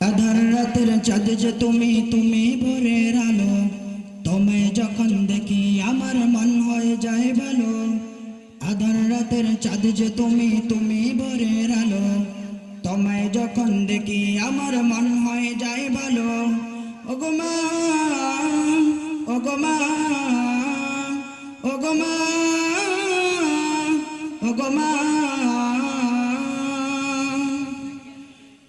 আধার রাতের চাঁদ যে তুমি, তুমি ভোরের আলো। তোমায় যখন দেখি আমার মন হয়ে যায় ভালো। আধার রাতের চাঁদ যে তুমি, তুমি ভোরের আলো। তোমায় যখন দেখি আমার মন হয়ে যায় ভালো। ওগো মা, ওগো মা, ওগো মা, ওগো মা।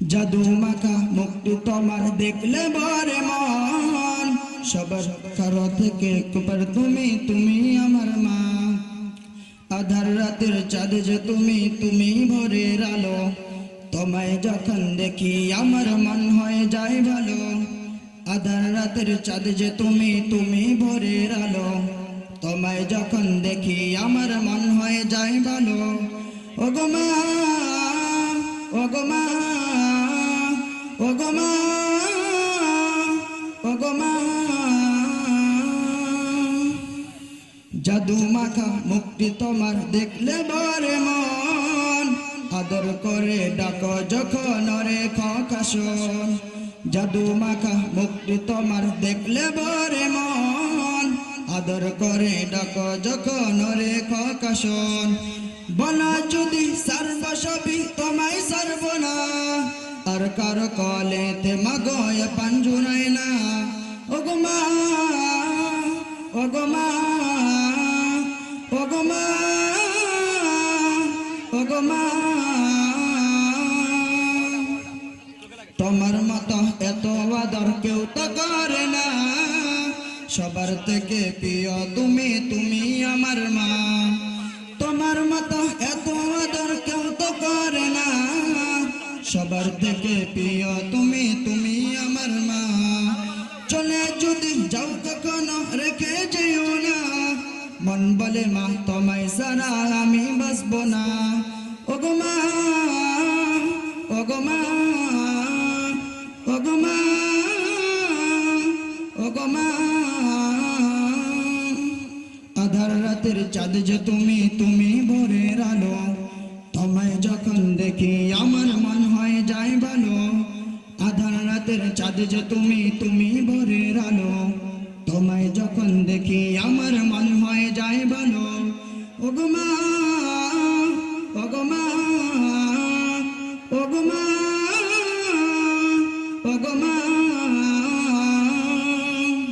জাদু মাখা মুক্তি তোমার দেখলে বরে মন। সবার কারো থেকে কুপার তুমি, তুমি আমার মা। আধার রাতের চাঁদ যে তুমি, তুমি ভোরের আলো। তোমায় যখন দেখি আমার মন হয়ে যায় ভালো। আধার রাতের চাঁদ যে তুমি, তুমি ভোরের আলো। তোমায় যখন দেখি আমার মন হয়ে যায় ভালো। ওগো মা, ওগো মা, ওগো মা, ওগো মা। জাদু মাখা মুক্তি তোমার দেখলে বরে মন। আদর করে ডাকো যখন রে খকাশন। জাদু মাখা মুক্তি তোমার দেখলে বরে মন। আদর করে ডাকো যখন রে খকাশন। বলা যদি সর্বসবি তোমায় সর্বনা। আর কার কলেতে মাগয় পাঞ্জুরায় না। ওগো মা, ওগো মা, ওগো মা, ওগো মা। তোমার মতো এত আদর কেউ তো করে না। সবার থেকে প্রিয় তুমি, তুমি আমার মা। তোমার মতো এত আদর কেউ তো করে না। সবার থেকে প্রিয় তুমি, তুমি আমার মা। চলে যদি যাও কখনো রেখে যেও না। মন বলে মা তোমায় ছাড়া আমি বাঁচবো না। ওগো মা, ওগো মা, ওগো মা, ওগো মা। আধার রাতের চাঁদ যে তুমি, তুমি ভোরের আলো। তোমায় যখন দেখি আমার মন হয়ে যায় ভালো। আধার রাতের চাঁদ যে তুমি, তুমি ভোরের আলো। তোমায় যখন দেখি আমার মন হয়ে যায় ভালো। ওগো মা, ওগো মা।